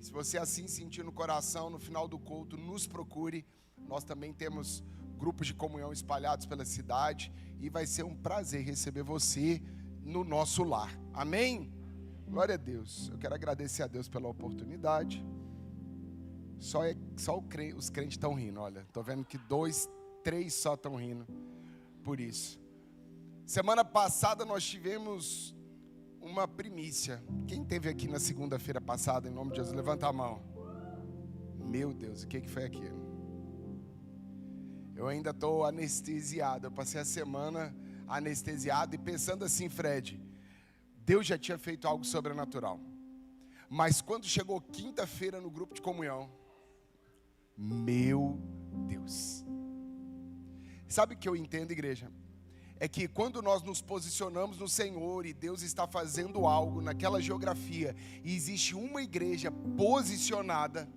Se você assim sentir no coração, no final do culto, nos procure. Nós também temos grupos de comunhão espalhados pela cidade e vai ser um prazer receber você no nosso lar. Amém? Glória a Deus. Eu quero agradecer a Deus pela oportunidade. Os crentes estão rindo, olha. Estou vendo que 2, 3 só estão rindo por isso. Semana passada nós tivemos uma primícia. Quem esteve aqui na segunda-feira passada, em nome de Jesus, levanta a mão. Meu Deus, o que foi aquilo? Eu ainda estou anestesiado. Eu passei a semana anestesiado e pensando assim, Fred, Deus já tinha feito algo sobrenatural. Mas quando chegou quinta-feira no grupo de comunhão, meu Deus. Sabe o que eu entendo, igreja? É que quando nós nos posicionamos no Senhor e Deus está fazendo algo naquela geografia e existe uma igreja posicionada,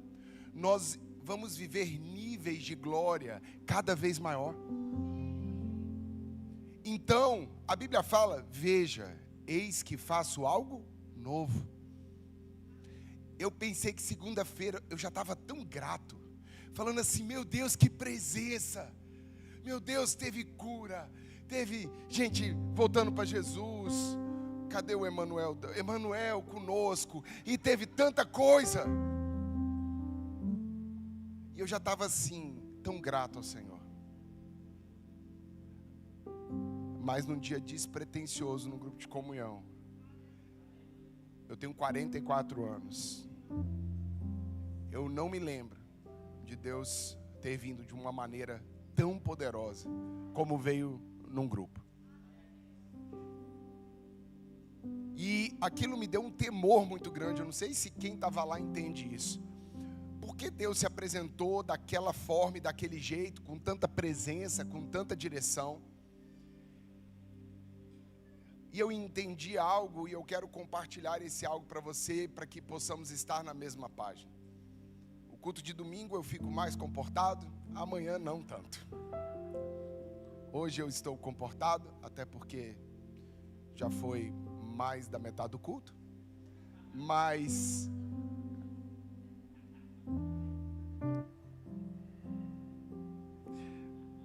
nós vamos viver níveis de glória cada vez maior. Então, a Bíblia fala, veja, eis que faço algo novo. Eu pensei que segunda-feira eu já estava tão grato, falando assim, meu Deus, que presença. Meu Deus, teve cura, teve gente voltando para Jesus. Cadê o Emanuel? Emanuel conosco. E teve tanta coisa. E eu já estava assim, tão grato ao Senhor. Mas num dia despretensioso no grupo de comunhão, eu tenho 44 anos. Eu não me lembro de Deus ter vindo de uma maneira tão poderosa como veio num grupo. E aquilo me deu um temor muito grande. Eu não sei se quem estava lá entende isso. Por que Deus se apresentou daquela forma e daquele jeito, com tanta presença, com tanta direção? E eu entendi algo e eu quero compartilhar esse algo para você, para que possamos estar na mesma página. O culto de domingo eu fico mais comportado, amanhã não tanto. Hoje eu estou comportado, até porque já foi mais da metade do culto. Mas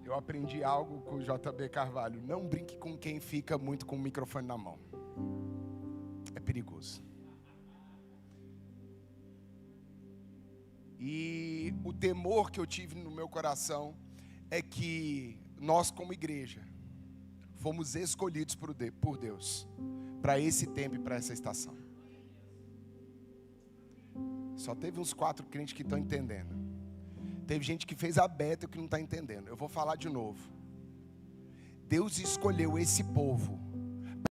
eu aprendi algo com o JB Carvalho. Não brinque com quem fica muito com o microfone na mão. É perigoso. E o temor que eu tive no meu coração é que nós como igreja fomos escolhidos por Deus para esse tempo e para essa estação. Só teve uns 4 crentes que estão entendendo. Teve gente que fez a beta e que não está entendendo. Eu vou falar de novo. Deus escolheu esse povo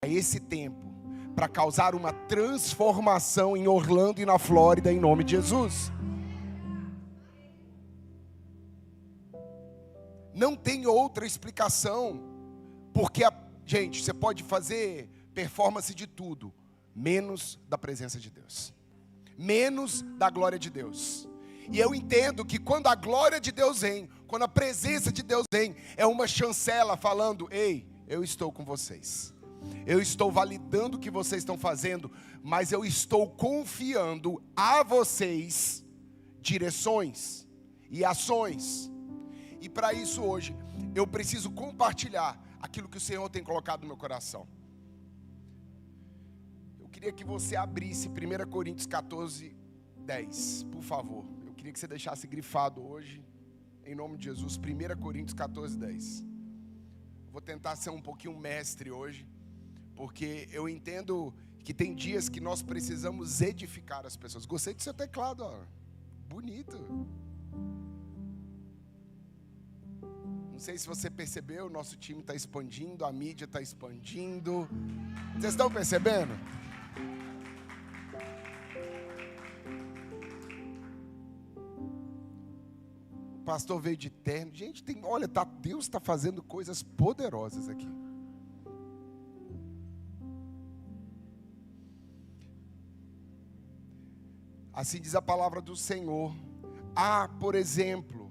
para esse tempo, para causar uma transformação em Orlando e na Flórida, em nome de Jesus. Não tem outra explicação, porque, gente, você pode fazer performance de tudo, menos da presença de Deus, menos da glória de Deus. E eu entendo que quando a glória de Deus vem, quando a presença de Deus vem, é uma chancela falando, ei, eu estou com vocês. Eu estou validando o que vocês estão fazendo, mas eu estou confiando a vocês direções e ações. E para isso hoje, eu preciso compartilhar aquilo que o Senhor tem colocado no meu coração. Eu queria que você abrisse 1 Coríntios 14, 10, por favor. Eu queria que você deixasse grifado hoje, em nome de Jesus, 1 Coríntios 14, 10. Vou tentar ser um pouquinho mestre hoje, porque eu entendo que tem dias que nós precisamos edificar as pessoas. Gostei do seu teclado, ó. Bonito. Não sei se você percebeu, nosso time está expandindo, a mídia está expandindo. Vocês estão percebendo? O pastor veio de terno. Gente, olha, Deus está fazendo coisas poderosas aqui. Assim diz a palavra do Senhor. Há, por exemplo,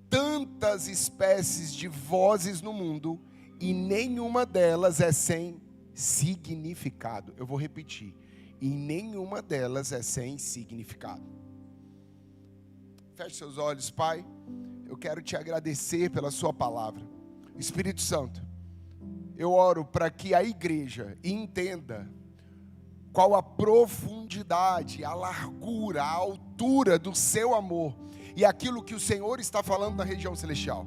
tantas espécies de vozes no mundo e nenhuma delas é sem significado. Eu vou repetir. e nenhuma delas é sem significado. Feche seus olhos, Pai. Eu quero te agradecer pela sua palavra. Espírito Santo, eu oro para que a igreja entenda qual a profundidade, a largura, a altura do seu amor e aquilo que o Senhor está falando na região celestial.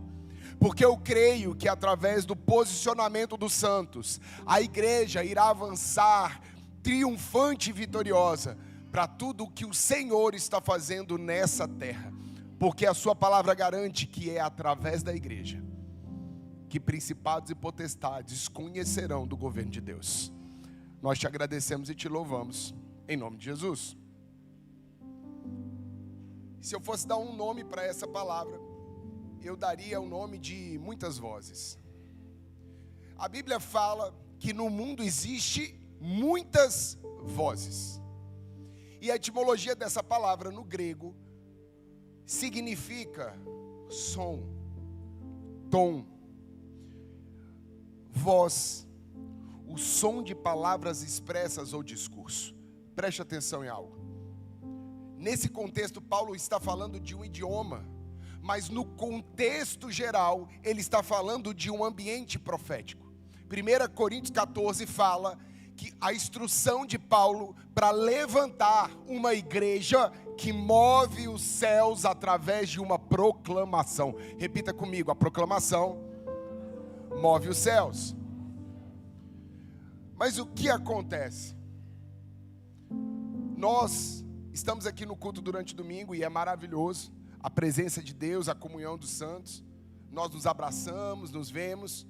Porque eu creio que através do posicionamento dos santos, a igreja irá avançar triunfante e vitoriosa para tudo o que o Senhor está fazendo nessa terra. Porque a sua palavra garante que é através da igreja que principados e potestades conhecerão do governo de Deus. Nós te agradecemos e te louvamos, em nome de Jesus. Se eu fosse dar um nome para essa palavra, eu daria o nome de muitas vozes. A Bíblia fala que no mundo existe muitas vozes. E a etimologia dessa palavra no grego significa som, tom, voz, o som de palavras expressas ou discurso. Preste atenção em algo. Nesse contexto, Paulo está falando de um idioma, mas no contexto geral, ele está falando de um ambiente profético. 1 Coríntios 14 fala que a instrução de Paulo para levantar uma igreja que move os céus através de uma proclamação. Repita comigo, a proclamação move os céus. Mas o que acontece? Nós estamos aqui no culto durante o domingo e é maravilhoso a presença de Deus, a comunhão dos santos. Nós nos abraçamos, nos vemos.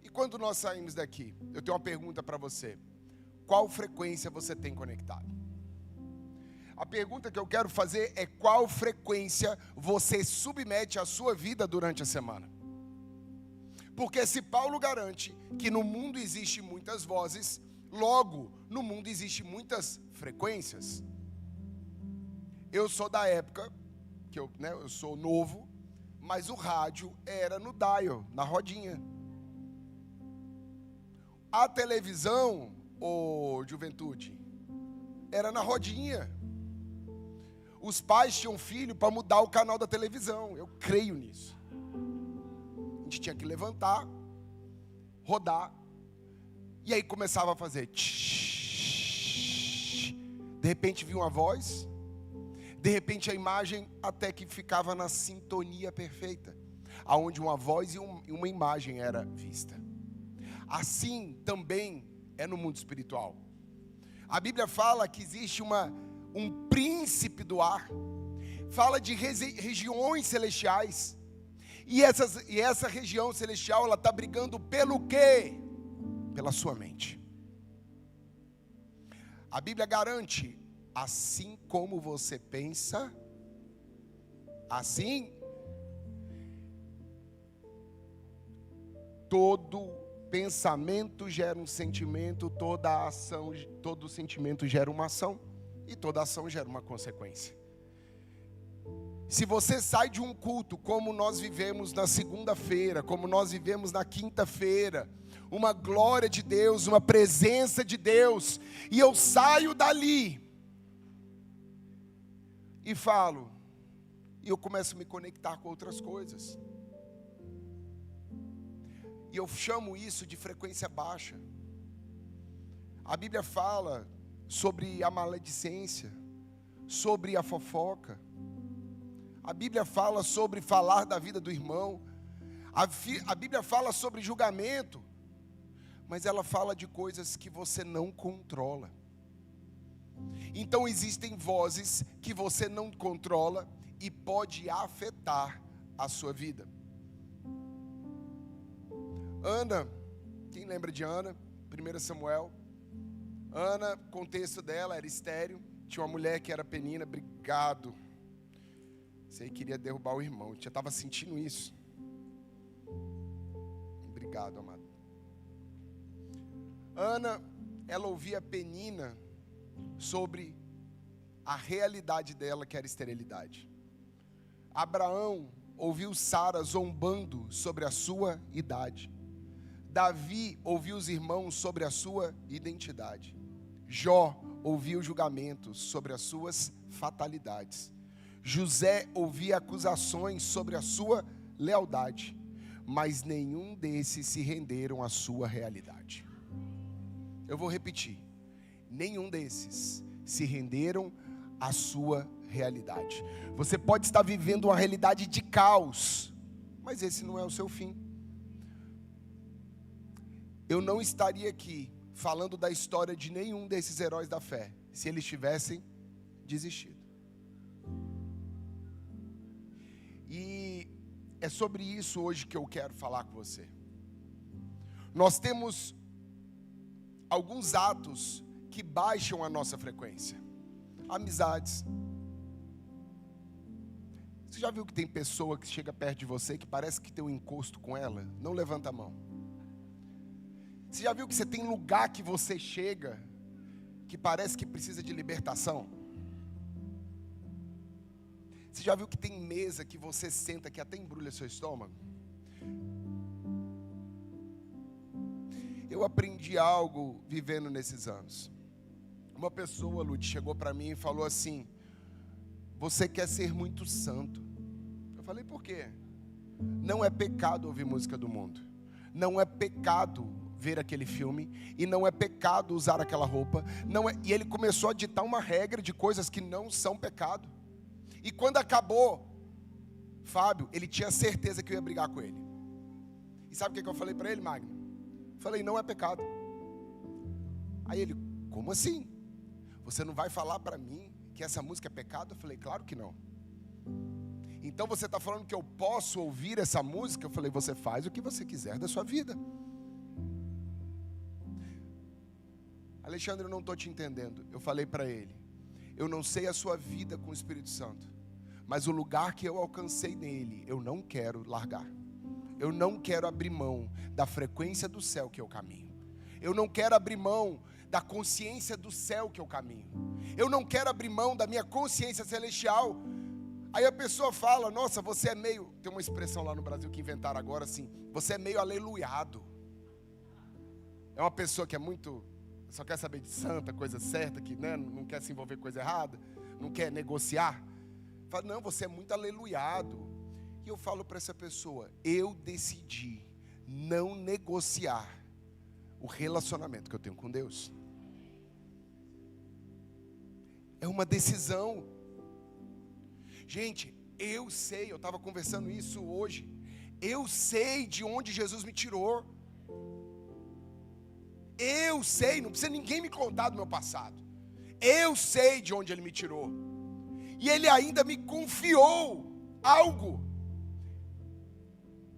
E quando nós saímos daqui, eu tenho uma pergunta para você. Qual frequência você tem conectado? A pergunta que eu quero fazer é qual frequência você submete à sua vida durante a semana. Porque se Paulo garante que no mundo existe muitas vozes, logo no mundo existe muitas frequências. Eu sou da época que eu sou novo, mas o rádio era no dial, na rodinha. A televisão, juventude, era na rodinha. Os pais tinham filho para mudar o canal da televisão. Eu creio nisso. A gente tinha que levantar, rodar, e aí começava a fazer. De repente vinha uma voz, de repente a imagem, até que ficava na sintonia perfeita, aonde uma voz e uma imagem era vista. Assim também é no mundo espiritual. A Bíblia fala que existe um príncipe do ar, fala de regiões celestiais, e essa região celestial, ela está brigando pelo quê? Pela sua mente. A Bíblia garante, assim como você pensa, assim, todo pensamento gera um sentimento, toda ação, todo sentimento gera uma ação, e toda ação gera uma consequência. Se você sai de um culto como nós vivemos na segunda-feira, como nós vivemos na quinta-feira, uma glória de Deus, uma presença de Deus, e eu saio dali e falo, e eu começo a me conectar com outras coisas, e eu chamo isso de frequência baixa. A Bíblia fala sobre a maledicência, sobre a fofoca. A Bíblia fala sobre falar da vida do irmão. A Bíblia fala sobre julgamento. Mas ela fala de coisas que você não controla. Então existem vozes que você não controla e pode afetar a sua vida. Ana, quem lembra de Ana? 1 Samuel. Ana, contexto dela, era estéril. Tinha uma mulher que era Penina. Obrigado. Você queria derrubar o irmão. Já estava sentindo isso. Obrigado, amado. Ana, ela ouvia Penina sobre a realidade dela, que era esterilidade. Abraão ouviu Sara zombando sobre a sua idade. Davi ouviu os irmãos sobre a sua identidade. Jó ouvia o julgamento sobre as suas fatalidades. José ouvia acusações sobre a sua lealdade, mas nenhum desses se renderam à sua realidade. Eu vou repetir. Nenhum desses se renderam à sua realidade. Você pode estar vivendo uma realidade de caos, mas esse não é o seu fim. Eu não estaria aqui falando da história de nenhum desses heróis da fé, se eles tivessem desistido. E é sobre isso hoje que eu quero falar com você. Nós temos alguns atos que baixam a nossa frequência. Amizades. Você já viu que tem pessoa que chega perto de você que parece que tem um encosto com ela? Não levanta a mão. Você já viu que você tem lugar que você chega que parece que precisa de libertação? Você já viu que tem mesa que você senta que até embrulha seu estômago? Eu aprendi algo vivendo nesses anos. Uma pessoa, Lute, chegou para mim e falou assim: você quer ser muito santo. Eu falei, por quê? Não é pecado ouvir música do mundo. Não é pecado ver aquele filme. E não é pecado usar aquela roupa. Não é... E ele começou a ditar uma regra de coisas que não são pecado. E quando acabou, Fábio, ele tinha certeza que eu ia brigar com ele. E sabe o que eu falei para ele, Magno? Falei, não é pecado. Aí ele, como assim? Você não vai falar para mim que essa música é pecado? Eu falei, claro que não. Então você está falando que eu posso ouvir essa música? Eu falei, você faz o que você quiser da sua vida. Alexandre, eu não estou te entendendo. Eu falei para ele, eu não sei a sua vida com o Espírito Santo, mas o lugar que eu alcancei nele, eu não quero largar. Eu não quero abrir mão da frequência do céu que eu caminho. Eu não quero abrir mão da consciência do céu que eu caminho. Eu não quero abrir mão da minha consciência celestial. Aí a pessoa fala, nossa, você é meio... Tem uma expressão lá no Brasil que inventaram agora assim, você é meio aleluiado. É uma pessoa que é muito... só quer saber de santa, coisa certa, que né, não quer se envolver com coisa errada, não quer negociar. Fala, não, você é muito aleluiado. E eu falo para essa pessoa, eu decidi não negociar o relacionamento que eu tenho com Deus. É uma decisão. Gente, eu sei, eu estava conversando isso hoje. Eu sei de onde Jesus me tirou. Eu sei, não precisa ninguém me contar do meu passado. Eu sei de onde Ele me tirou. E Ele ainda me confiou algo.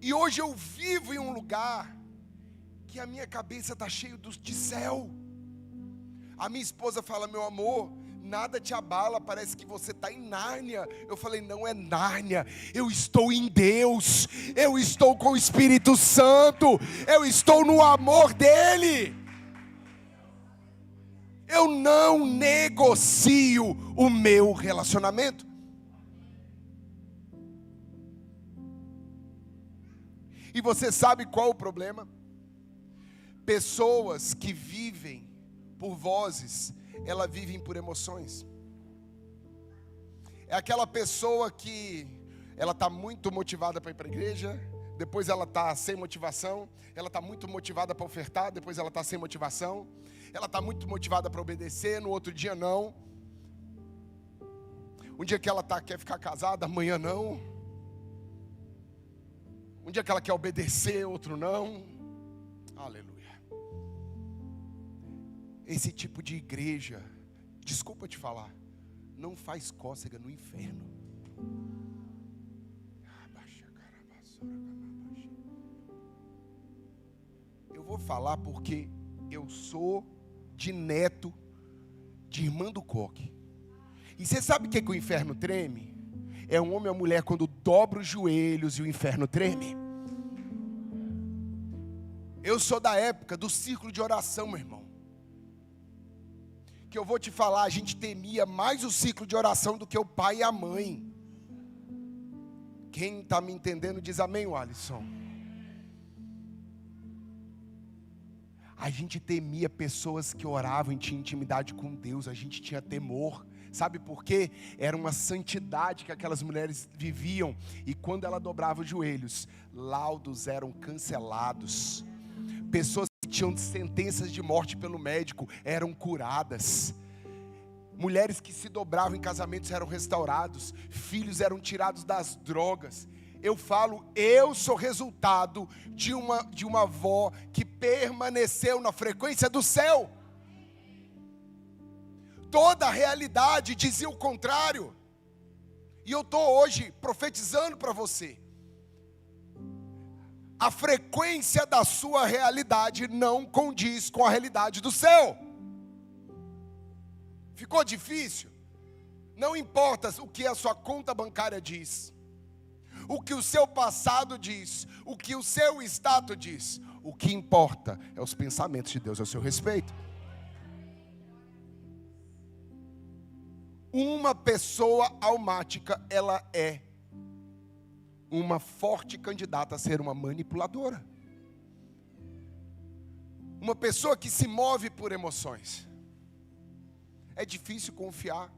E hoje eu vivo em um lugar que a minha cabeça está cheia de céu. A minha esposa fala, meu amor, nada te abala, parece que você está em Nárnia. Eu falei, não é Nárnia, eu estou em Deus. Eu estou com o Espírito Santo. Eu estou no amor dEle. Eu não negocio o meu relacionamento. E você sabe qual o problema? Pessoas que vivem por vozes, elas vivem por emoções. É aquela pessoa que ela está muito motivada para ir para a igreja, depois ela está sem motivação, ela está muito motivada para ofertar, depois ela está sem motivação, ela está muito motivada para obedecer, no outro dia não. Um dia que ela quer ficar casada, amanhã não. Um dia que ela quer obedecer, outro não. Aleluia. Esse tipo de igreja, desculpa te falar, não faz cócega no inferno. Eu vou falar porque eu sou de neto de irmã do coque. E você sabe o que o inferno treme? É um homem ou mulher quando dobra os joelhos e o inferno treme. Eu sou da época do círculo de oração, meu irmão. Que eu vou te falar, a gente temia mais o círculo de oração do que o pai e a mãe. Quem está me entendendo diz amém, Alisson. A gente temia pessoas que oravam e tinham intimidade com Deus. A gente tinha temor. Sabe por quê? Era uma santidade que aquelas mulheres viviam. E quando ela dobrava os joelhos, laudos eram cancelados. Pessoas que tinham sentenças de morte pelo médico eram curadas. Mulheres que se dobravam em casamentos eram restaurados. Filhos eram tirados das drogas. Eu falo, eu sou resultado de uma avó que permaneceu na frequência do céu. Toda a realidade dizia o contrário. E eu estou hoje profetizando para você. A frequência da sua realidade não condiz com a realidade do céu. Ficou difícil? Não importa o que a sua conta bancária diz, o que o seu passado diz, o que o seu status diz. O que importa é os pensamentos de Deus a seu respeito. Uma pessoa almática, ela é uma forte candidata a ser uma manipuladora. Uma pessoa que se move por emoções. É difícil confiar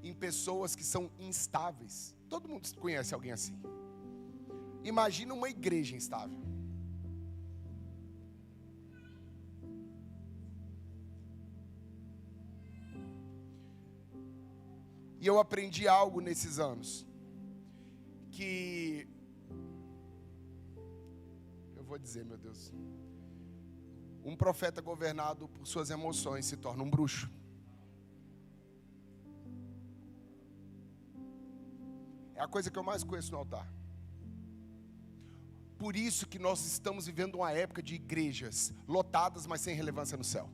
em pessoas que são instáveis. Todo mundo conhece alguém assim. Imagina uma igreja instável. E eu aprendi algo nesses anos. Que... eu vou dizer, meu Deus. Um profeta governado por suas emoções se torna um bruxo. É a coisa que eu mais conheço no altar. Por isso que nós estamos vivendo uma época de igrejas lotadas, mas sem relevância no céu.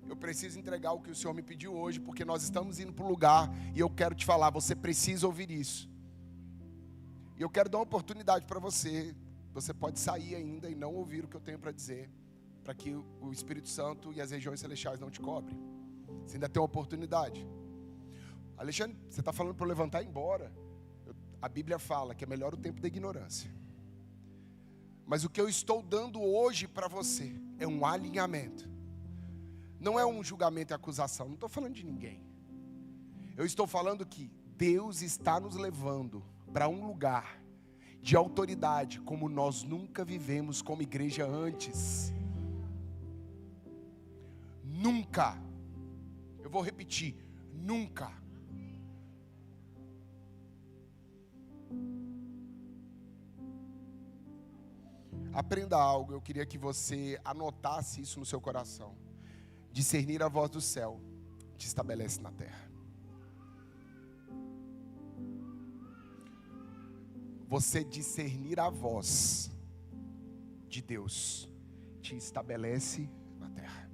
Eu preciso entregar o que o Senhor me pediu hoje, porque nós estamos indo para o lugar, e eu quero te falar, você precisa ouvir isso. E eu quero dar uma oportunidade para você. Você pode sair ainda e não ouvir o que eu tenho para dizer, para que o Espírito Santo e as regiões celestiais não te cobrem. Você ainda tem uma oportunidade. Alexandre, você está falando para eu levantar e ir embora. A Bíblia fala que é melhor o tempo da ignorância. Mas o que eu estou dando hoje para você é um alinhamento. Não é um julgamento e acusação. Não estou falando de ninguém. Eu estou falando que Deus está nos levando para um lugar de autoridade como nós nunca vivemos como igreja antes. Nunca. Eu vou repetir. Nunca. Aprenda algo, eu queria que você anotasse isso no seu coração. Discernir a voz do céu te estabelece na terra. Você discernir a voz de Deus te estabelece na terra.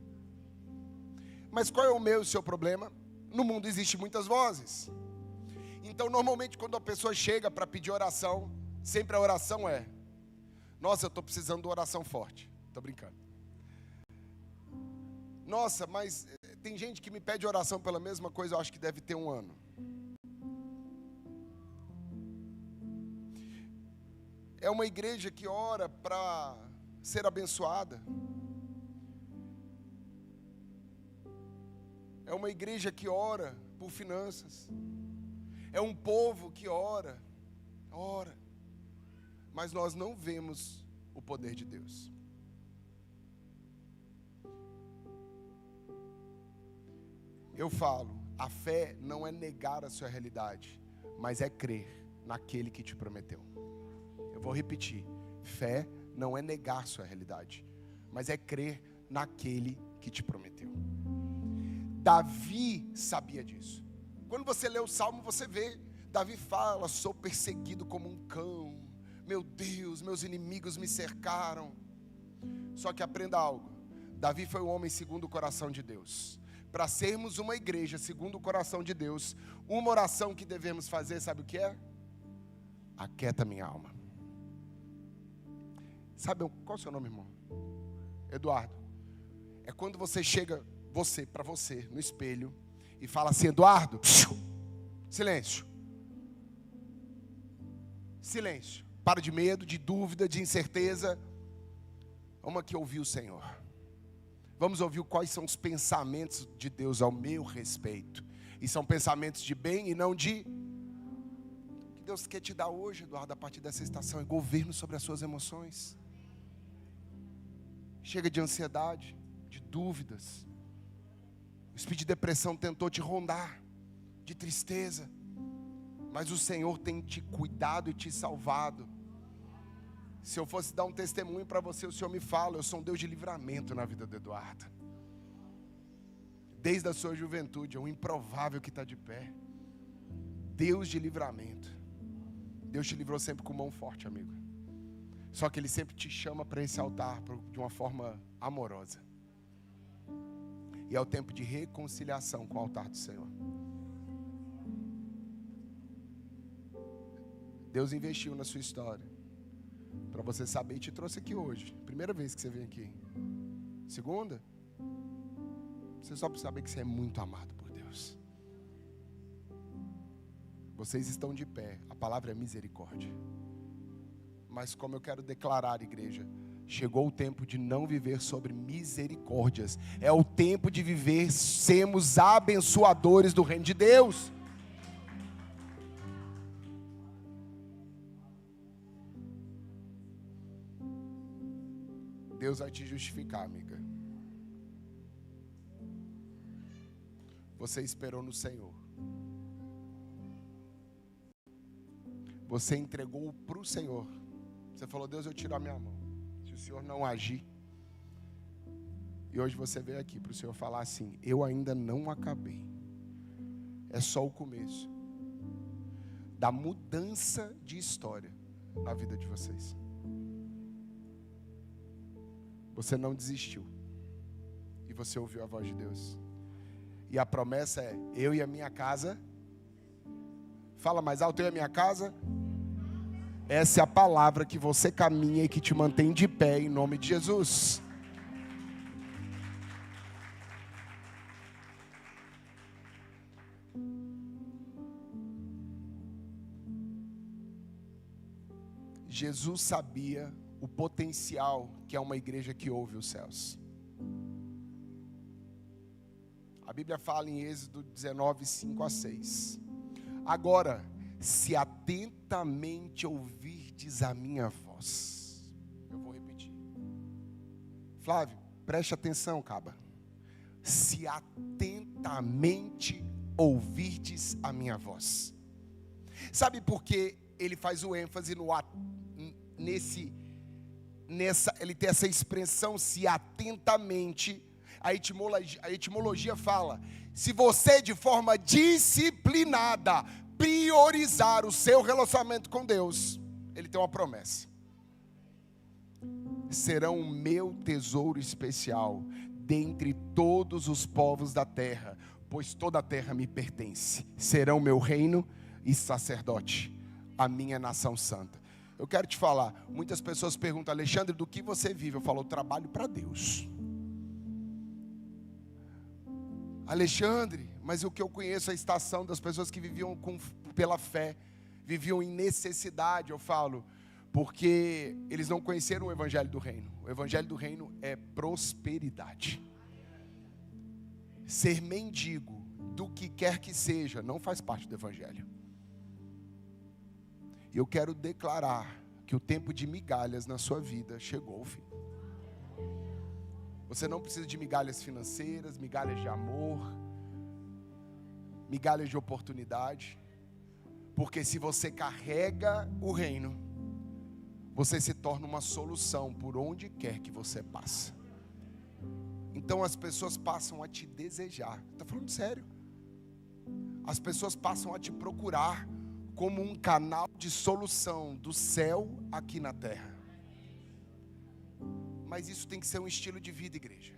Mas qual é o meu e o seu problema? No mundo existem muitas vozes. Então normalmente quando a pessoa chega para pedir oração, sempre a oração é: nossa, eu estou precisando de uma oração forte. Estou brincando. Nossa, mas tem gente que me pede oração pela mesma coisa, eu acho que deve ter um ano. É uma igreja que ora para ser abençoada. É uma igreja que ora por finanças. É um povo que ora. Mas nós não vemos o poder de Deus. Eu falo, a fé não é negar a sua realidade, mas é crer naquele que te prometeu. Eu vou repetir, fé não é negar a sua realidade, mas é crer naquele que te prometeu. Davi sabia disso. Quando você lê o Salmo, você vê, Davi fala, sou perseguido como um cão. Meu Deus, meus inimigos me cercaram. Só que aprenda algo. Davi foi um homem segundo o coração de Deus. Para sermos uma igreja segundo o coração de Deus, uma oração que devemos fazer, sabe o que é? Aquieta minha alma. Sabe qual é o seu nome, irmão? Eduardo. É quando você chega, para você, no espelho, e fala assim: Eduardo, silêncio. Silêncio. Para de medo, de dúvida, de incerteza. Vamos aqui ouvir o Senhor. Vamos ouvir quais são os pensamentos de Deus ao meu respeito. E são pensamentos de bem e não de... O que Deus quer te dar hoje, Eduardo, a partir dessa estação, é governo sobre as suas emoções. Chega de ansiedade, de dúvidas. O espírito de depressão tentou te rondar, de tristeza. Mas o Senhor tem te cuidado e te salvado. Se eu fosse dar um testemunho para você, o Senhor me fala, eu sou um Deus de livramento na vida do Eduardo. Desde a sua juventude, é um improvável que está de pé. Deus de livramento. Deus te livrou sempre com mão forte, amigo. Só que Ele sempre te chama para esse altar de uma forma amorosa. E é o tempo de reconciliação com o altar do Senhor. Deus investiu na sua história. Para você saber, e te trouxe aqui hoje. Primeira vez que você vem aqui. Segunda? Você só precisa saber que você é muito amado por Deus. Vocês estão de pé. A palavra é misericórdia. Mas como eu quero declarar, igreja, chegou o tempo de não viver sobre misericórdias. É o tempo de viver, sermos abençoadores do reino de Deus. Deus vai te justificar, amiga. Você esperou no Senhor. Você entregou para o Senhor. Você falou, Deus, eu tiro a minha mão. Se o Senhor não agir. E hoje você veio aqui para o Senhor falar assim, eu ainda não acabei. É só o começo da mudança de história na vida de vocês. Você não desistiu. E você ouviu a voz de Deus. E a promessa é, eu e a minha casa. Fala mais alto, eu e a minha casa. Essa é a palavra que você caminha e que te mantém de pé em nome de Jesus. Jesus sabia o potencial que é uma igreja que ouve os céus. A Bíblia fala em Êxodo 19, 5 a 6. Agora, se atentamente ouvirdes a minha voz. Eu vou repetir. Flávio, preste atenção, caba. Se atentamente ouvirdes a minha voz. Sabe por que ele faz o ênfase ele tem essa expressão, se atentamente. A etimologia fala, se você de forma disciplinada priorizar o seu relacionamento com Deus, Ele tem uma promessa. Serão o meu tesouro especial dentre todos os povos da terra, pois toda a terra me pertence. Serão meu reino e sacerdote, a minha nação santa. Eu quero te falar, muitas pessoas perguntam, Alexandre, do que você vive? Eu falo, eu trabalho para Deus. Alexandre, mas o que eu conheço é a estação das pessoas que viviam pela fé, viviam em necessidade. Eu falo, porque eles não conheceram o evangelho do reino. O evangelho do reino é prosperidade. Ser mendigo do que quer que seja não faz parte do evangelho. E eu quero declarar que o tempo de migalhas na sua vida chegou, filho. Você não precisa de migalhas financeiras, migalhas de amor, migalhas de oportunidade. Porque se você carrega o reino, você se torna uma solução por onde quer que você passe. Então as pessoas passam a te desejar. Estou falando sério. As pessoas passam a te procurar como um canal de solução do céu aqui na terra. Mas isso tem que ser um estilo de vida, igreja.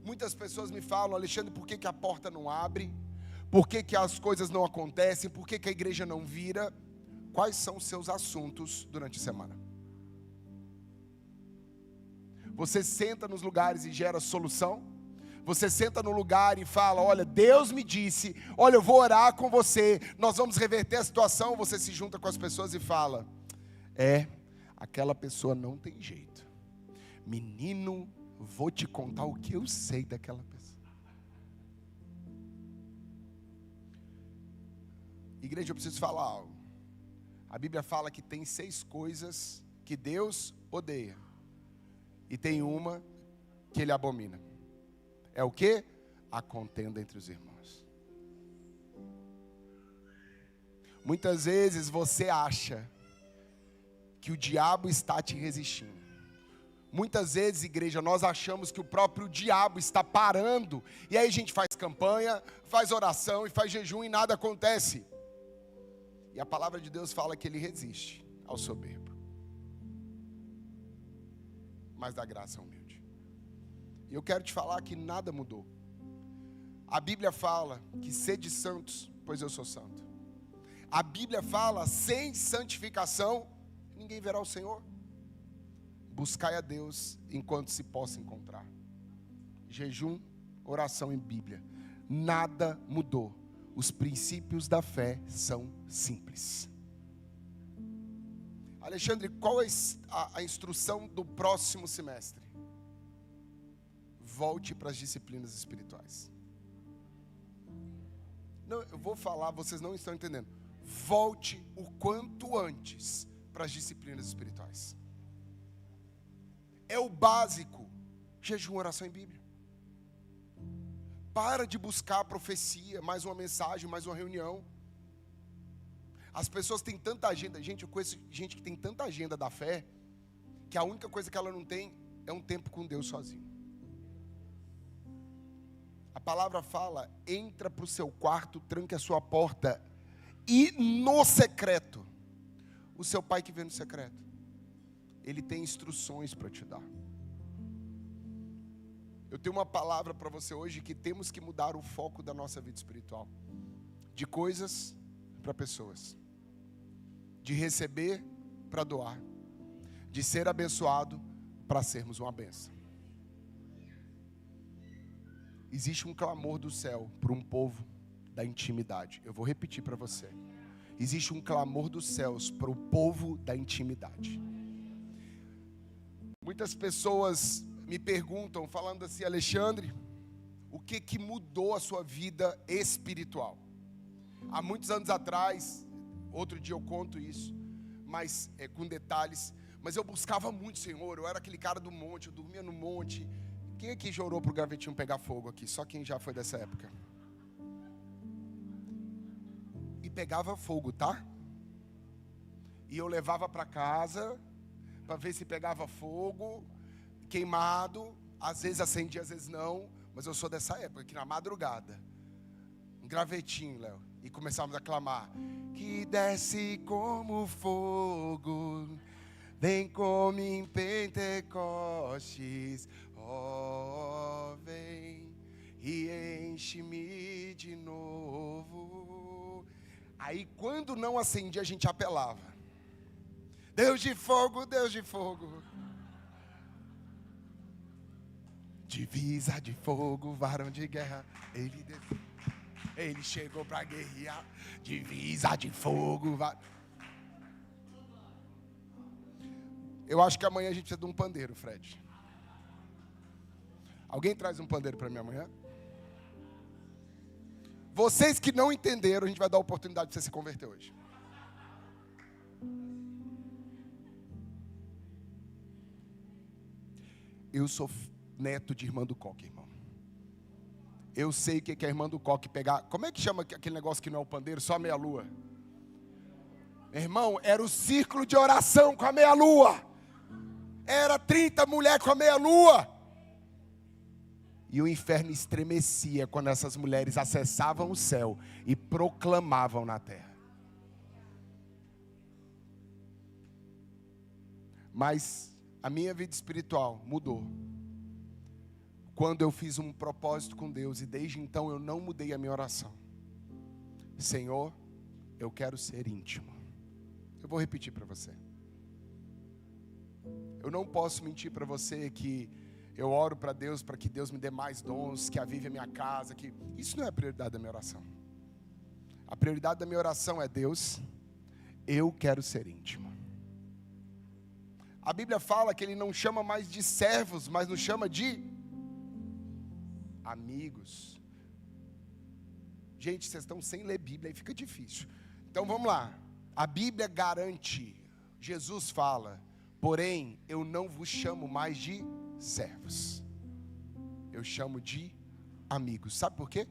Muitas pessoas me falam, Alexandre, por que a porta não abre? Por que as coisas não acontecem? Por que a igreja não vira? Quais são os seus assuntos durante a semana? Você senta nos lugares e gera solução? Você senta no lugar e fala, olha, Deus me disse, olha, eu vou orar com você, nós vamos reverter a situação. Você se junta com as pessoas e fala, aquela pessoa não tem jeito. menino, vou te contar o que eu sei daquela pessoa. Igreja, eu preciso falar algo. A Bíblia fala que tem 6 coisas que Deus odeia. E tem uma que Ele abomina. É o quê? A contenda entre os irmãos. Muitas vezes você acha que o diabo está te resistindo. Muitas vezes, igreja, nós achamos que o próprio diabo está parando. E aí a gente faz campanha, faz oração e faz jejum e nada acontece. E a palavra de Deus fala que ele resiste ao soberbo, mas dá graça ao humilde. E eu quero te falar que nada mudou. A Bíblia fala que sede santos, pois eu sou santo. A Bíblia fala, sem santificação, ninguém verá o Senhor. Buscai a Deus enquanto se possa encontrar. Jejum, oração e Bíblia. Nada mudou. Os princípios da fé são simples. Alexandre, qual é a instrução do próximo semestre? Volte para as disciplinas espirituais. Não, eu vou falar, vocês não estão entendendo. Volte o quanto antes para as disciplinas espirituais. É o básico. Jejum, oração e Bíblia. Para de buscar profecia, mais uma mensagem, mais uma reunião. As pessoas têm tanta agenda. Gente, eu conheço gente que tem tanta agenda da fé, que a única coisa que ela não tem é um tempo com Deus sozinho. A palavra fala, entra para o seu quarto, tranque a sua porta, e no secreto, o seu pai que vê no secreto, ele tem instruções para te dar. Eu tenho uma palavra para você hoje, que temos que mudar o foco da nossa vida espiritual. De coisas para pessoas. De receber para doar. De ser abençoado para sermos uma bênção. Existe um clamor do céu para um povo da intimidade. Eu vou repetir para você. Existe um clamor dos céus para o povo da intimidade. Muitas pessoas me perguntam, falando assim, Alexandre, o que mudou a sua vida espiritual? Há muitos anos atrás, outro dia eu conto isso, mas com detalhes, mas eu buscava muito, Senhor, eu era aquele cara do monte, eu dormia no monte. Quem aqui já orou para o gavetinho pegar fogo aqui? Só quem já foi dessa época. E pegava fogo, tá? E eu levava para casa, para ver se pegava fogo, queimado, às vezes acendia, às vezes não, mas eu sou dessa época, que na madrugada, um gravetinho, Léo, e começávamos a clamar, que desce como fogo, vem como em Pentecostes, ó, vem e enche-me de novo. Aí quando não acendia, a gente apelava, Deus de fogo, Deus de fogo. Divisa de fogo, varão de guerra, ele chegou para guerrear. Divisa de fogo, Eu acho que amanhã a gente precisa de um pandeiro, Fred. Alguém traz um pandeiro para mim amanhã? Vocês que não entenderam, a gente vai dar a oportunidade de você se converter hoje. Eu sou neto de irmã do Coque, irmão. Eu sei o que é a irmã do Coque pegar. Como é que chama aquele negócio que não é o pandeiro, só a meia-lua? Irmão, era o círculo de oração com a meia-lua. Era 30 mulheres com a meia-lua. E o inferno estremecia quando essas mulheres acessavam o céu e proclamavam na terra. Mas a minha vida espiritual mudou quando eu fiz um propósito com Deus, e desde então eu não mudei a minha oração. Senhor, eu quero ser íntimo. Eu vou repetir para você. Eu não posso mentir para você que eu oro para Deus para que Deus me dê mais dons, que avive a minha casa, que isso não é a prioridade da minha oração. A prioridade da minha oração é Deus, eu quero ser íntimo. A Bíblia fala que ele não chama mais de servos, mas nos chama de amigos. Gente, vocês estão sem ler Bíblia, aí fica difícil. Então vamos lá. A Bíblia garante, Jesus fala, porém, eu não vos chamo mais de servos. Eu chamo de amigos. Sabe por quê?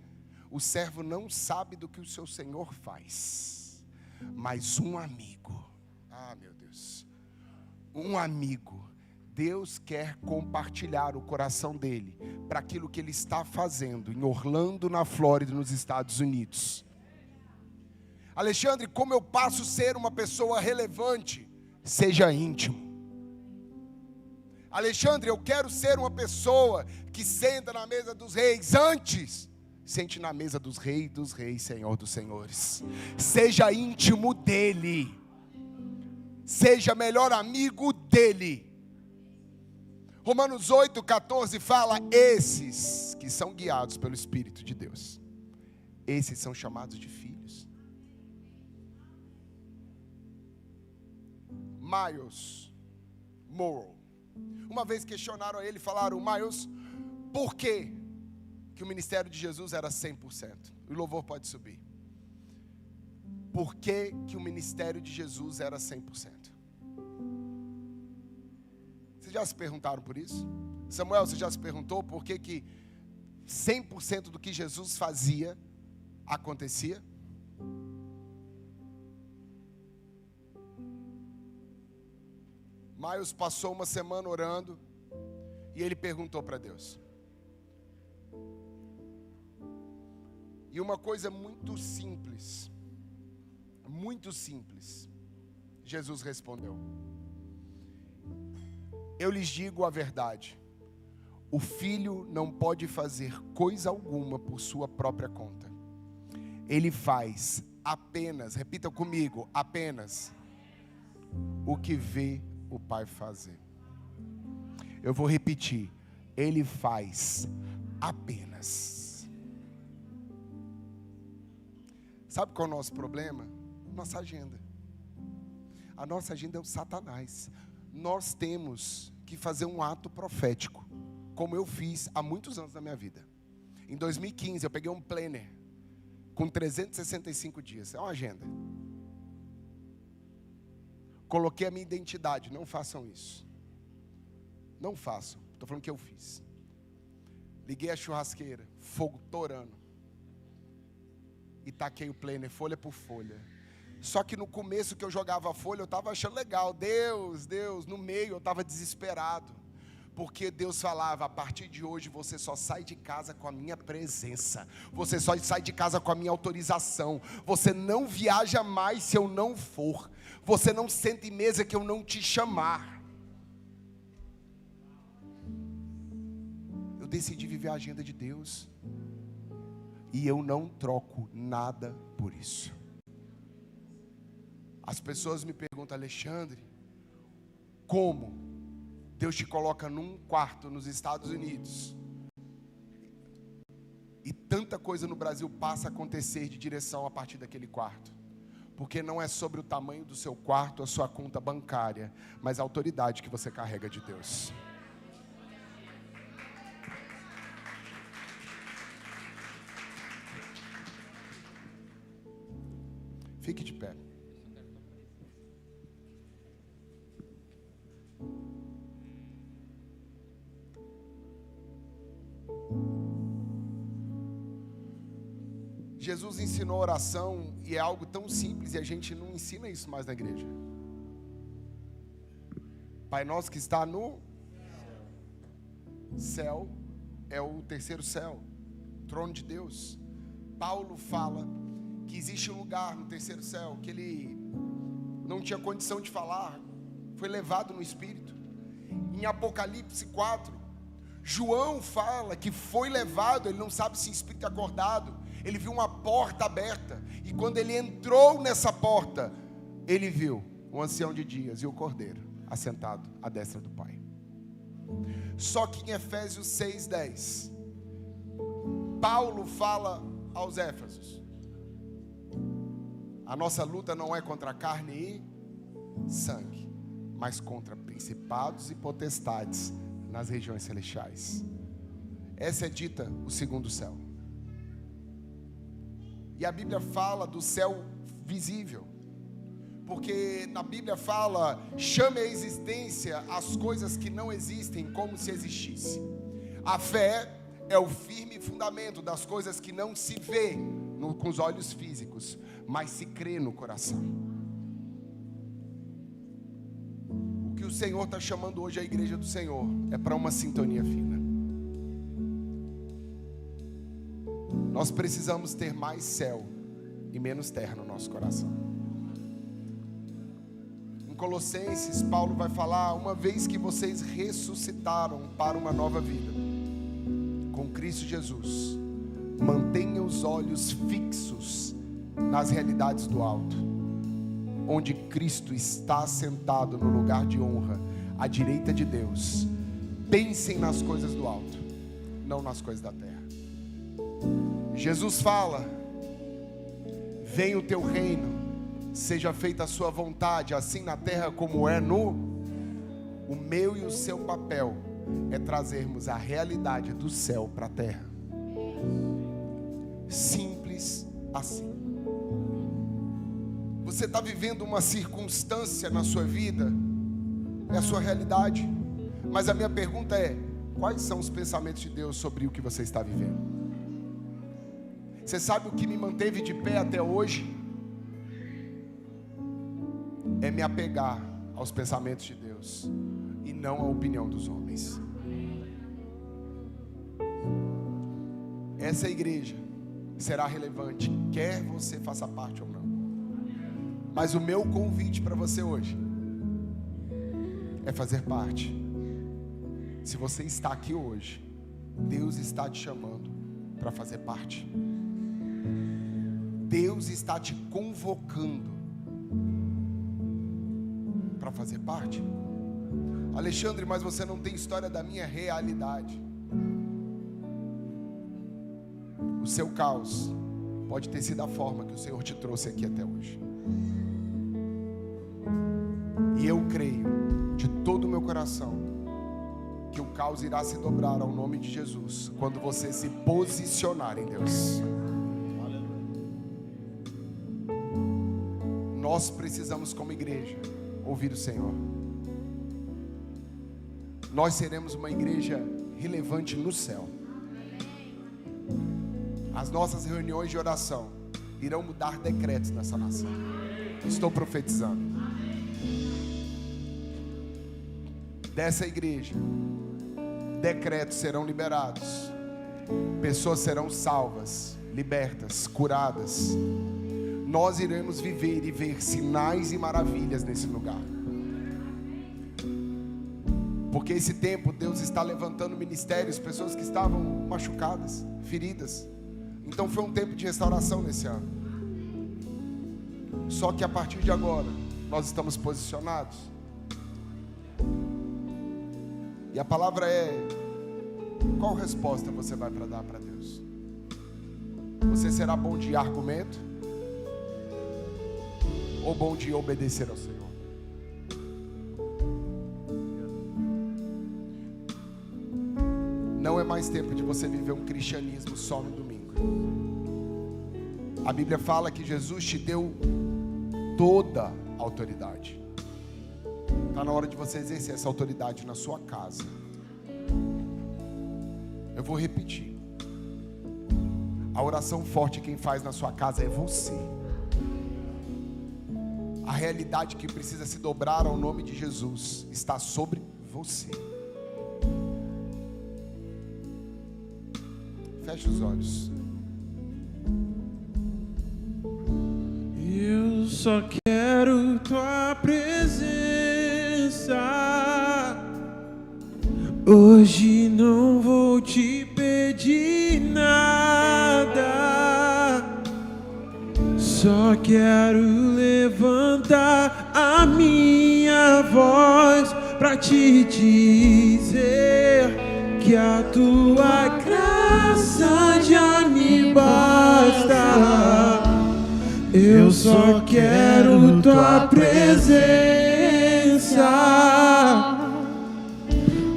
O servo não sabe do que o seu Senhor faz. Mas um amigo, meu Deus, um amigo, Deus quer compartilhar o coração dele para aquilo que ele está fazendo em Orlando, na Flórida, nos Estados Unidos. Alexandre, como eu passo a ser uma pessoa relevante? Seja íntimo. Alexandre, eu quero ser uma pessoa que senta na mesa dos reis. Antes, sente na mesa dos reis, Senhor dos senhores. Seja íntimo dele. Seja melhor amigo dele. Romanos 8,14 fala, esses que são guiados pelo Espírito de Deus, esses são chamados de filhos. Miles Monroe, uma vez questionaram a ele, falaram, Miles, por que o ministério de Jesus era 100%? O louvor pode subir. Por que o ministério de Jesus era 100%? Vocês já se perguntaram por isso? Samuel, você já se perguntou por que 100% do que Jesus fazia acontecia? Miles passou uma semana orando e ele perguntou para Deus. E uma coisa muito simples, Jesus respondeu. Eu lhes digo a verdade, o filho não pode fazer coisa alguma por sua própria conta. Ele faz apenas, repita comigo, apenas o que vê o Pai fazer. Eu vou repetir, ele faz apenas. Sabe qual é o nosso problema? Nossa agenda. A nossa agenda é o Satanás. Nós temos que fazer um ato profético, como eu fiz há muitos anos da minha vida. Em 2015 eu peguei um planner com 365 dias, é uma agenda. Coloquei a minha identidade, não façam isso. Não façam, estou falando que eu fiz. Liguei a churrasqueira, fogo torando. E taquei o planner, folha por folha. Só que no começo que eu jogava a folha, eu estava achando legal. Deus, no meio eu estava desesperado. Porque Deus falava, a partir de hoje você só sai de casa com a minha presença. Você só sai de casa com a minha autorização. Você não viaja mais se eu não for. Você não senta em mesa que eu não te chamar. Eu decidi viver a agenda de Deus. E eu não troco nada por isso. As pessoas me perguntam, Alexandre, como Deus te coloca num quarto nos Estados Unidos e tanta coisa no Brasil passa a acontecer de direção a partir daquele quarto? Porque não é sobre o tamanho do seu quarto, a sua conta bancária, mas a autoridade que você carrega de Deus. Fique de pé. Jesus ensinou oração e é algo tão simples e a gente não ensina isso mais na igreja. Pai nosso que está no céu, é o terceiro céu, trono de Deus. Paulo fala que existe um lugar no terceiro céu que ele não tinha condição de falar, foi levado no Espírito. Em Apocalipse 4, João fala que foi levado, ele não sabe se o Espírito é acordado, ele viu uma porta aberta, e quando ele entrou nessa porta, ele viu o ancião de dias e o cordeiro assentado à destra do Pai. Só que em Efésios 6:10, Paulo fala aos Éfesos: a nossa luta não é contra carne e sangue, mas contra principados e potestades nas regiões celestiais. Essa é dita o segundo céu. E a Bíblia fala do céu visível, porque na Bíblia fala: chame à existência as coisas que não existem como se existisse. A fé é o firme fundamento das coisas que não se vê com os olhos físicos, mas se crê no coração. O que o Senhor está chamando hoje a igreja do Senhor é para uma sintonia fina. Nós precisamos ter mais céu e menos terra no nosso coração. Em Colossenses, Paulo vai falar: uma vez que vocês ressuscitaram para uma nova vida com Cristo Jesus, mantenha os olhos fixos nas realidades do alto, onde Cristo está sentado no lugar de honra, à direita de Deus. Pensem nas coisas do alto, não nas coisas da terra. Jesus fala: venha o teu reino, seja feita a sua vontade, assim na terra como é no... O meu e o seu papel é trazermos a realidade do céu para a terra. Simples assim. Você está vivendo uma circunstância na sua vida, é a sua realidade, mas a minha pergunta é: quais são os pensamentos de Deus sobre o que você está vivendo? Você sabe o que me manteve de pé até hoje? É me apegar aos pensamentos de Deus e não à opinião dos homens. Essa igreja será relevante, quer você faça parte ou não. Mas o meu convite para você hoje é fazer parte. Se você está aqui hoje, Deus está te chamando para fazer parte. Deus está te convocando para fazer parte. Alexandre, mas você não tem história da minha realidade. O seu caos pode ter sido a forma que o Senhor te trouxe aqui até hoje. E eu creio de todo o meu coração que o caos irá se dobrar ao nome de Jesus quando você se posicionar em Deus. Nós precisamos, como igreja, ouvir o Senhor. Nós seremos uma igreja relevante no céu. As nossas reuniões de oração irão mudar decretos nessa nação. Estou profetizando. Dessa igreja, decretos serão liberados, pessoas serão salvas, libertas, curadas. Nós iremos viver e ver sinais e maravilhas nesse lugar. Porque esse tempo Deus está levantando ministérios, pessoas que estavam machucadas, feridas. Então foi um tempo de restauração nesse ano. Só que a partir de agora nós estamos posicionados. E a palavra é: qual resposta você vai para dar para Deus? Você será bom de argumento ou bom de obedecer ao Senhor? Não é mais tempo de você viver um cristianismo só no domingo. A Bíblia fala que Jesus te deu toda a autoridade. Está na hora de você exercer essa autoridade na sua casa. Eu vou repetir. A oração forte quem faz na sua casa é você. A realidade que precisa se dobrar ao nome de Jesus está sobre você. Feche os olhos. Eu só quero tua presença. Hoje não vou te pedir nada. Só quero levantar a minha voz pra te dizer que a tua graça já me basta. Eu só quero tua presença.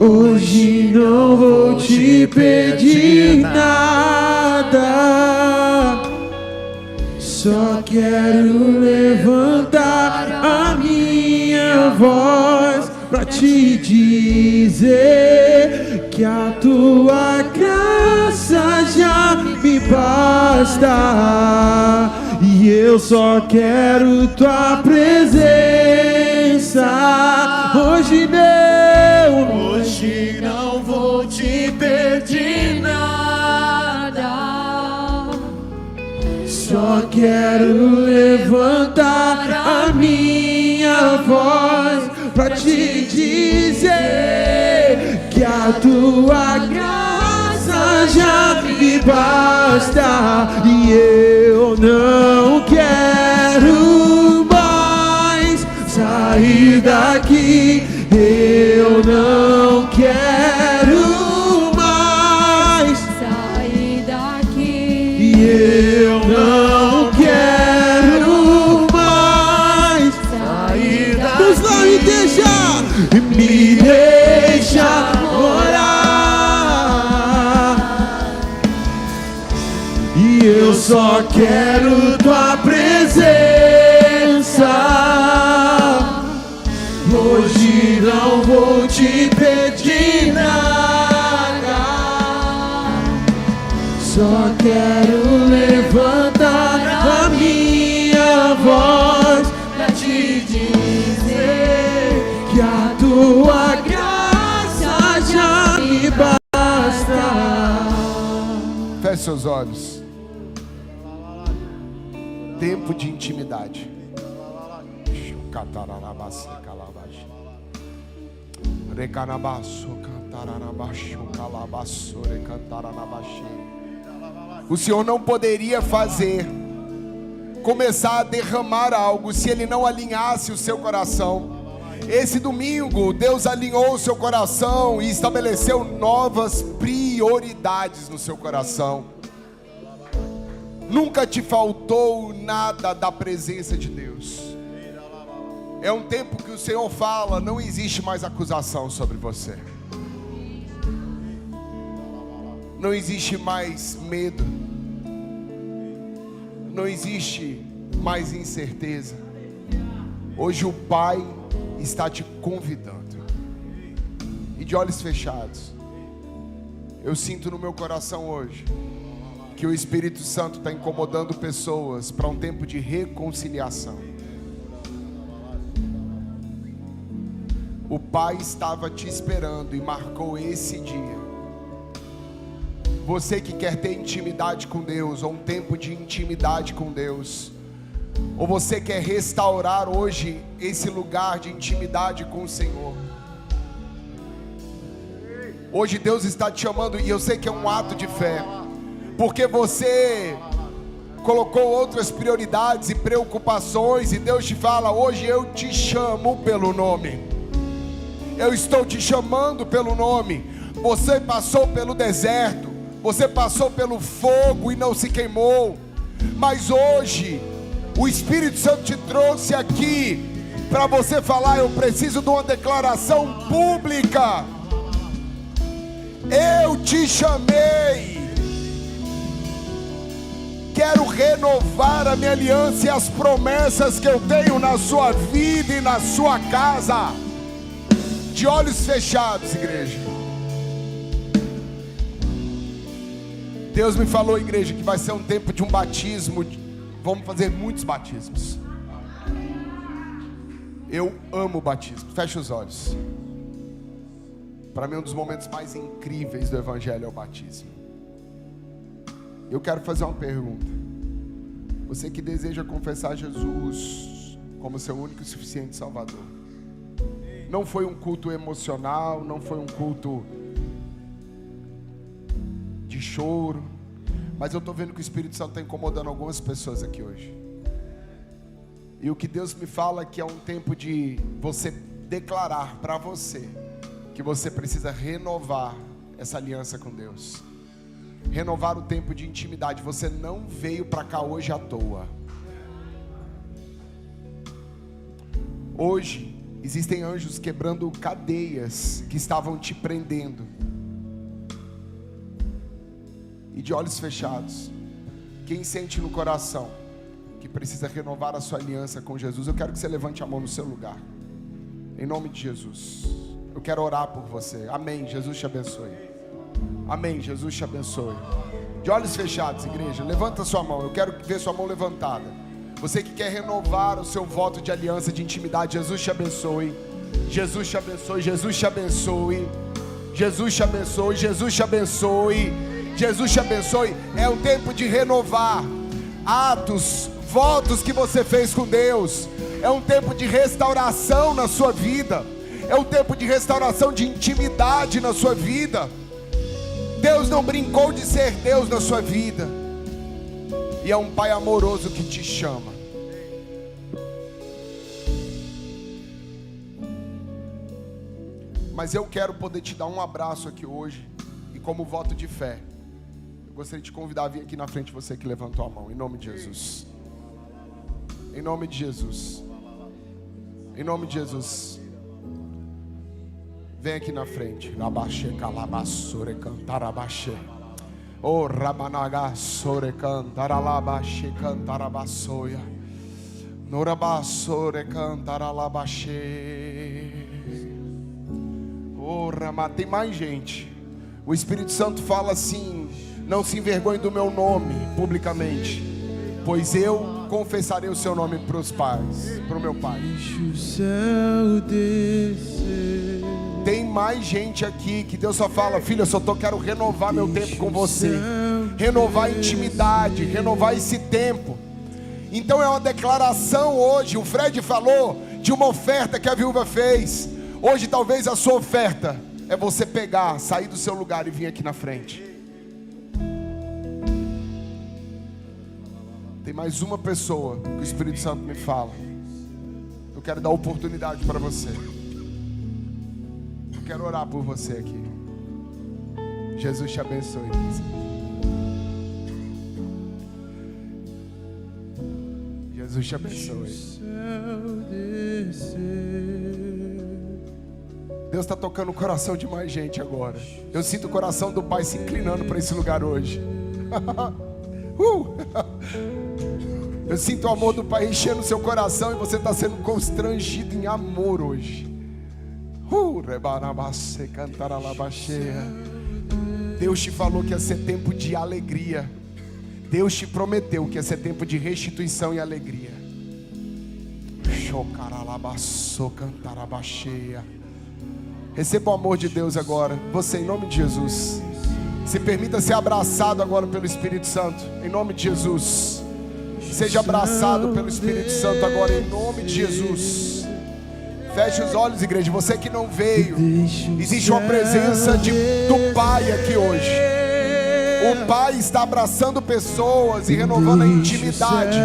Hoje não vou te pedir nada, só quero levantar a minha voz pra te dizer que a tua graça já me basta. E eu só quero tua presença. Hoje não vou te pedir nada, só quero levantar a minha voz pra te dizer que a tua graça já me basta. E eu não quero mais sair daqui. Eu não quero mais sair daqui. E eu não quero mais sair daqui. Vamos lá, me deixa orar. E eu só quero tua presença. Hoje não vou te pedir nada, só quero levantar a minha voz pra te dizer que a tua graça já me basta. Feche seus olhos. Tempo de intimidade. O Senhor não poderia começar a derramar algo se Ele não alinhasse o seu coração. Esse domingo Deus alinhou o seu coração e estabeleceu novas prioridades no seu coração. Nunca te faltou nada da presença de Deus. É um tempo que o Senhor fala: não existe mais acusação sobre você. Não existe mais medo. Não existe mais incerteza. Hoje o Pai está te convidando. E de olhos fechados, eu sinto no meu coração hoje que o Espírito Santo está incomodando pessoas para um tempo de reconciliação. O Pai estava te esperando e marcou esse dia. Você que quer ter intimidade com Deus, ou um tempo de intimidade com Deus, ou você quer restaurar hoje esse lugar de intimidade com o Senhor. Hoje Deus está te chamando, e eu sei que é um ato de fé, porque você colocou outras prioridades e preocupações, e Deus te fala: hoje eu te chamo pelo nome. Eu estou te chamando pelo nome. Você passou pelo deserto, você passou pelo fogo e não se queimou, mas hoje o Espírito Santo te trouxe aqui para você falar: eu preciso de uma declaração pública. Eu te chamei. Quero renovar a minha aliança e as promessas que eu tenho na sua vida e na sua casa. De olhos fechados, igreja. Deus me falou, igreja, que vai ser um tempo de um batismo. Vamos fazer muitos batismos. Eu amo o batismo. Feche os olhos. Para mim, um dos momentos mais incríveis do Evangelho é o batismo. Eu quero fazer uma pergunta. Você que deseja confessar Jesus como seu único e suficiente Salvador. Não foi um culto emocional, não foi um culto de choro, mas eu estou vendo que o Espírito Santo está incomodando algumas pessoas aqui hoje. E o que Deus me fala é que é um tempo de você declarar para você que você precisa renovar essa aliança com Deus. Renovar o tempo de intimidade. Você não veio para cá hoje à toa. Hoje Existem anjos quebrando cadeias que estavam te prendendo. E de olhos fechados, quem sente no coração que precisa renovar a sua aliança com Jesus, eu quero que você levante a mão no seu lugar. Em nome de Jesus. Eu quero orar por você. Amém. Jesus te abençoe. Amém. Jesus te abençoe. De olhos fechados, igreja, levanta sua mão. Eu quero ver sua mão levantada. Você que quer renovar o seu voto de aliança, de intimidade, Jesus te abençoe. Jesus te abençoe. Jesus te abençoe. Jesus te abençoe. Jesus te abençoe. Jesus te abençoe. É o tempo de renovar atos, votos que você fez com Deus. É um tempo de restauração na sua vida. É um tempo de restauração de intimidade na sua vida. Deus não brincou de ser Deus na sua vida. E é um Pai amoroso que te chama. Mas eu quero poder te dar um abraço aqui hoje. E como voto de fé, eu gostaria de te convidar a vir aqui na frente, você que levantou a mão. Em nome de Jesus. Em nome de Jesus. Em nome de Jesus. Vem aqui na frente. Rabaxê, calabassore, cantarabaxê. Oh, rabanaga, sore, cantaralabaxê, cantarabassoia. Norabassore, cantaralabaxê. Oh, Ramá, tem mais gente. O Espírito Santo fala assim: não se envergonhe do meu nome publicamente, pois eu confessarei o seu nome para os pais, para o meu Pai. Tem mais gente aqui que Deus só fala: filho, eu só quero renovar meu tempo com você, renovar a intimidade, renovar esse tempo. Então é uma declaração hoje. O Fred falou de uma oferta que a viúva fez. Hoje talvez a sua oferta é você pegar, sair do seu lugar e vir aqui na frente. Tem mais uma pessoa que o Espírito Santo me fala. Eu quero dar oportunidade para você. Eu quero orar por você aqui. Jesus te abençoe. Jesus te abençoe. Deus está tocando o coração de mais gente agora. Eu sinto o coração do Pai se inclinando para esse lugar hoje. Eu sinto o amor do Pai enchendo o seu coração e você está sendo constrangido em amor hoje. Deus te falou que ia ser tempo de alegria. Deus te prometeu que ia ser tempo de restituição e alegria. Receba o amor de Deus agora. Você, em nome de Jesus, se permita ser abraçado agora pelo Espírito Santo. Em nome de Jesus. Seja abraçado pelo Espírito Santo agora, em nome de Jesus. Feche os olhos, igreja. Você que não veio, existe uma presença do Pai aqui hoje. O Pai está abraçando pessoas e renovando a intimidade.